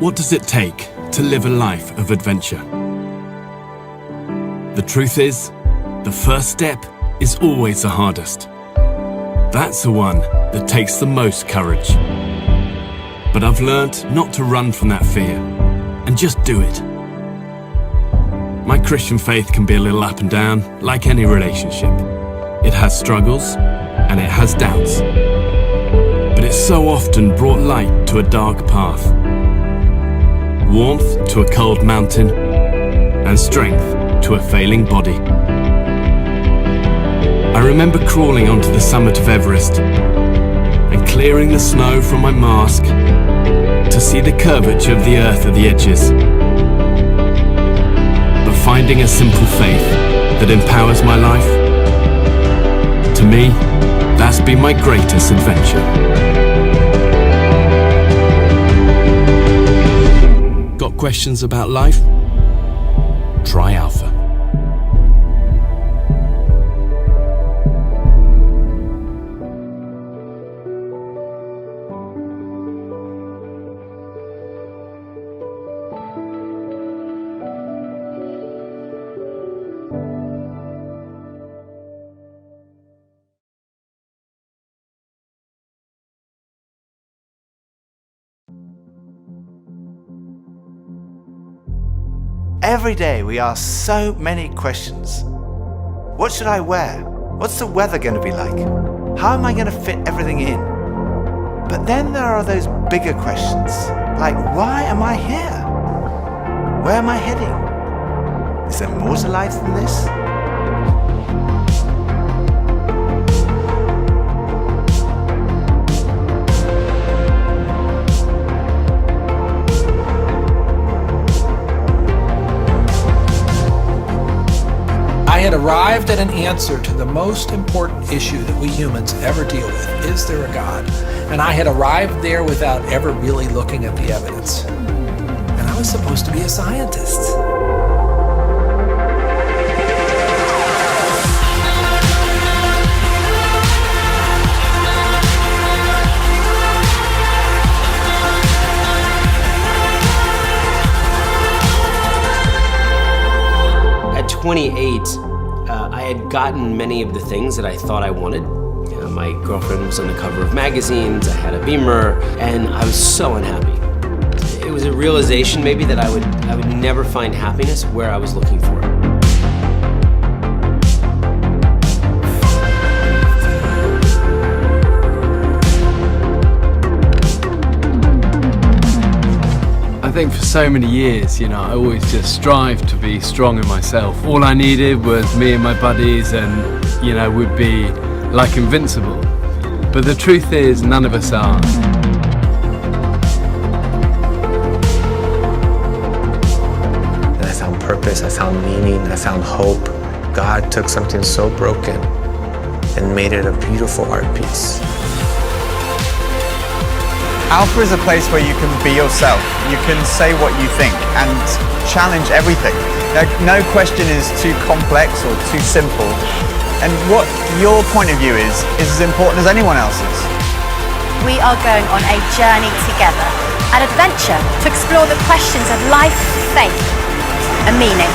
What does it take to live a life of adventure? The truth is, the first step is always the hardest. That's the one that takes the most courage. But I've learned not to run from that fear and just do it. My Christian faith can be a little up and down, like any relationship. It has struggles and it has doubts. But it's so often brought light to a dark path, warmth to a cold mountain, and strength to a failing body. I remember crawling onto the summit of Everest and clearing the snow from my mask to see the curvature of the earth at the edges. But finding a simple faith that empowers my life, to me, that's been my greatest adventure. Got questions about life? Try Alpha. Every day we ask so many questions. What should I wear? What's the weather going to be like? How am I going to fit everything in? But then there are those bigger questions, like why am I here? Where am I heading? Is there more to life than this? I had arrived at an answer to the most important issue that we humans ever deal with. Is there a God? And I had arrived there without ever really looking at the evidence. And I was supposed to be a scientist. At 28, I had gotten many of the things that I thought I wanted. My girlfriend was on the cover of magazines, I had a Beamer, and I was so unhappy. It was a realization maybe that I would never find happiness where I was looking for it. I think for so many years, I always just strived to be strong in myself. All I needed was me and my buddies and, we'd be like invincible. But the truth is, none of us are. And I found purpose, I found meaning, I found hope. God took something so broken and made it a beautiful art piece. Alpha is a place where you can be yourself. You can say what you think and challenge everything. No question is too complex or too simple. And what your point of view is as important as anyone else's. We are going on a journey together, an adventure to explore the questions of life, faith, and meaning.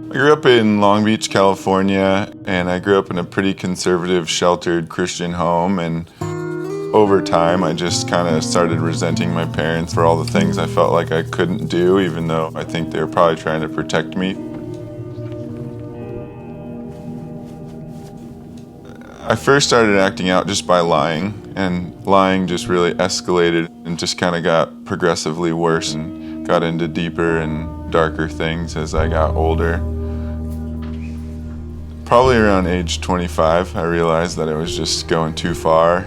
I grew up in Long Beach, California, and I grew up in a pretty conservative, sheltered Christian home, and over time I just kind of started resenting my parents for all the things I felt like I couldn't do, even though I think they were probably trying to protect me. I first started acting out just by lying, and lying just really escalated and just kind of got progressively worse and got into deeper and darker things as I got older. Probably around age 25, I realized that I was just going too far.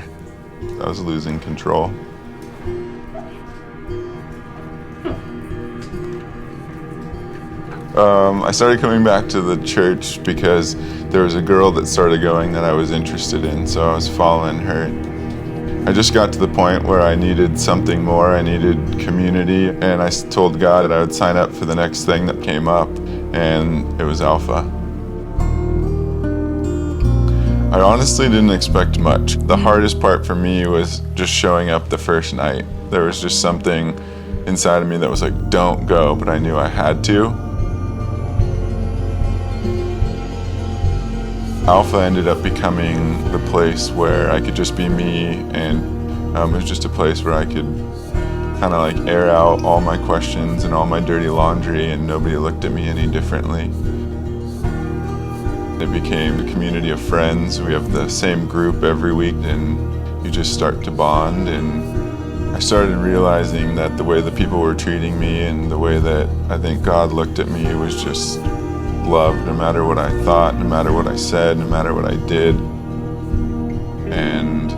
I was losing control. I started coming back to the church because there was a girl that started going that I was interested in, so I was following her. I just got to the point where I needed something more. I needed community, and I told God that I would sign up for the next thing that came up, and it was Alpha. I honestly didn't expect much. The hardest part for me was just showing up the first night. There was just something inside of me that was like, don't go, but I knew I had to. Alpha ended up becoming the place where I could just be me, and it was just a place where I could kind of like air out all my questions and all my dirty laundry, and nobody looked at me any differently. It became a community of friends. We have the same group every week, and you just start to bond. And I started realizing that the way that people were treating me and the way that I think God looked at me was just love, no matter what I thought, no matter what I said, no matter what I did. And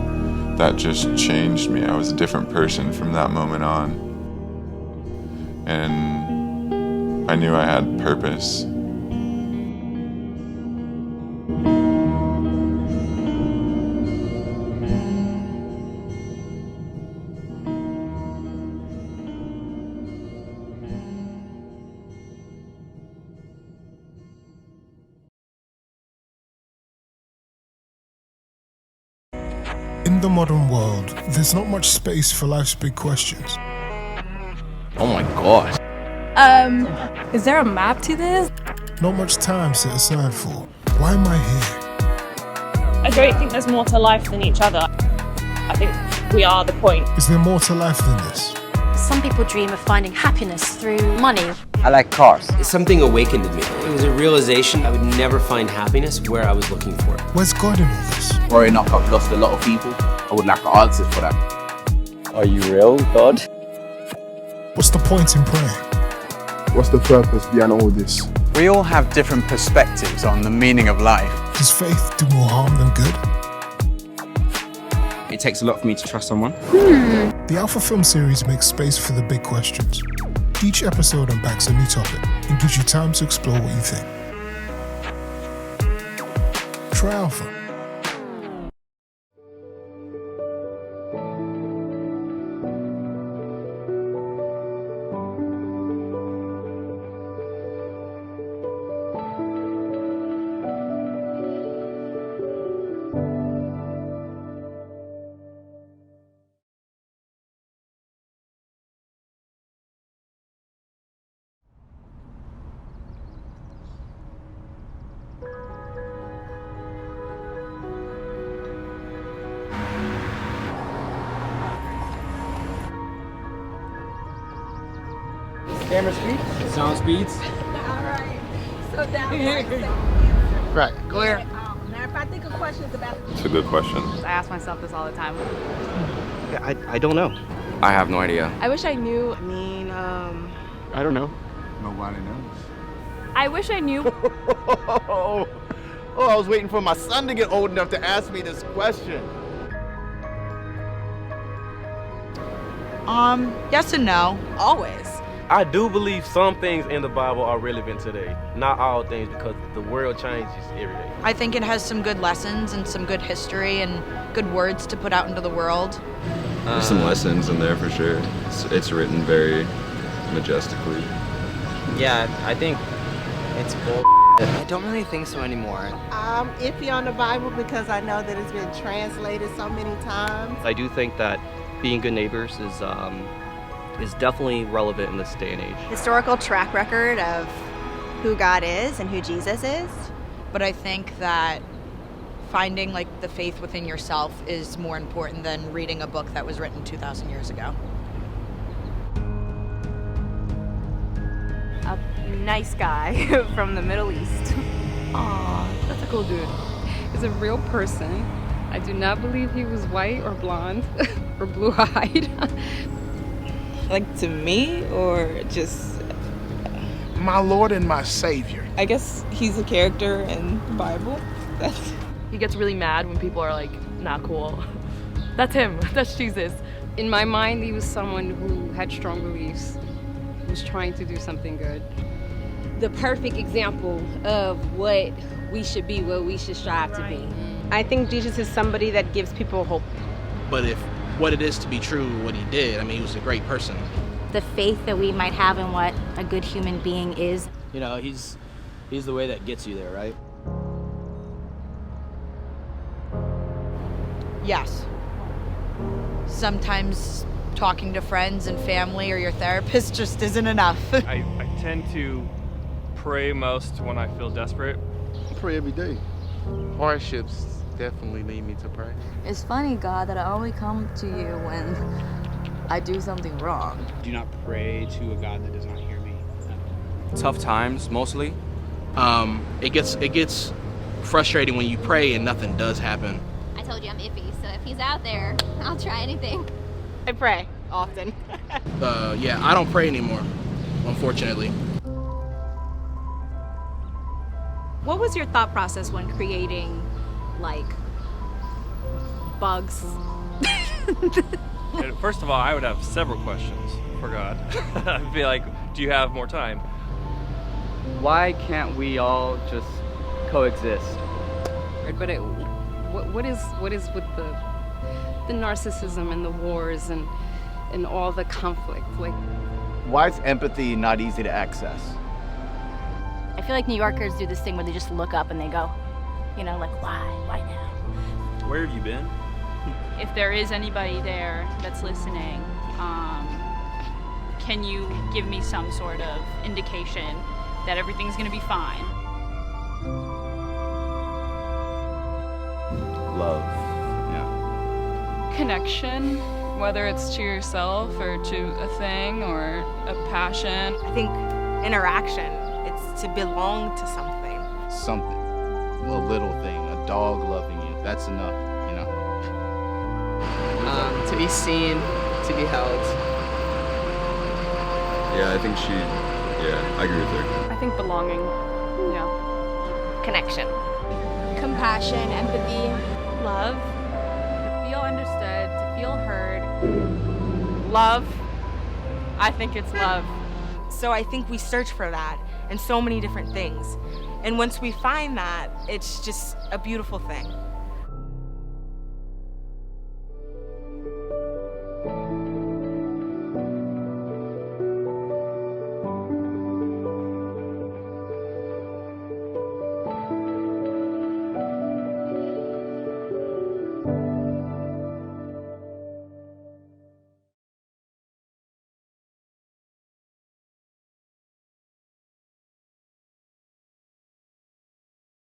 that just changed me. I was a different person from that moment on. And I knew I had purpose. In the modern world, there's not much space for life's big questions. Oh my gosh. Is there a map to this? Not much time set aside for, why am I here? I don't think there's more to life than each other. I think we are the point. Is there more to life than this? Some people dream of finding happiness through money. I like cars. Something awakened in me. It was a realization I would never find happiness where I was looking for it. Where's God in all this? Growing up, I've lost a lot of people. I would like answers for that. Are you real, God? What's the point in praying? What's the purpose behind all this? We all have different perspectives on the meaning of life. Does faith do more harm than good? It takes a lot for me to trust someone. The Alpha Film series makes space for the big questions. Each episode unpacks a new topic and gives you time to explore what you think. Try Alpha. Camera speeds? Sound speeds? Alright. So down. Right. Clear. Now if I think of questions about It's a good question. I ask myself this all the time. Yeah, I don't know. I have no idea. I wish I knew. I don't know. Nobody knows. I wish I knew. Oh, I was waiting for my son to get old enough to ask me this question. yes and no. Always. I do believe some things in the Bible are relevant today. Not all things, because the world changes every day. I think it has some good lessons and some good history and good words to put out into the world. There's some lessons in there for sure. It's written very majestically. Yeah, I think it's bull. I don't really think so anymore. I'm iffy on the Bible because I know that it's been translated so many times. I do think that being good neighbors is definitely relevant in this day and age. Historical track record of who God is and who Jesus is. But I think that finding like the faith within yourself is more important than reading a book that was written 2,000 years ago. A nice guy from the Middle East. Aw, that's a cool dude. He's a real person. I do not believe he was white or blonde or blue-eyed. Like to me, or just my Lord and my Savior. I guess he's a character in the Bible. He gets really mad when people are like, not cool. That's him. That's Jesus. In my mind, he was someone who had strong beliefs, who was trying to do something good. the perfect example of what we should be, what we should strive to be. I think Jesus is somebody that gives people hope. But if what it is to be true, what he did, I mean, he was a great person. The faith that we might have in what a good human being is. You know, he's the way that gets you there, right? Yes. Sometimes talking to friends and family or your therapist just isn't enough. I tend to pray most when I feel desperate. I pray every day. Hardships definitely lead me to pray. It's funny, God, that I only come to you when I do something wrong. Do not pray to a God that does not hear me. Tough times, mostly. It gets frustrating when you pray and nothing does happen. I told you I'm iffy, so if he's out there, I'll try anything. I pray often. Yeah, I don't pray anymore, unfortunately. What was your thought process when creating, like, bugs? First of all, I would have several questions for God. I'd be like, do you have more time? Why can't we all just coexist? But what is with the narcissism and the wars and all the conflict? Like, Why is empathy not easy to access? I feel like New Yorkers do this thing where they just look up and they go, you know, like, why now? Where have you been? If there is anybody there that's listening, can you give me some sort of indication that everything's gonna be fine? Love, yeah. Connection, whether it's to yourself or to a thing or a passion. I think interaction. It's to belong to something. Something. A little thing. A dog loving you. That's enough, you know? To be seen, to be held. Yeah, I agree with her. I think belonging, yeah. Connection. Compassion, empathy. Love. To feel understood, to feel heard. Love. I think it's love. So I think we search for that in so many different things. And once we find that, it's just a beautiful thing.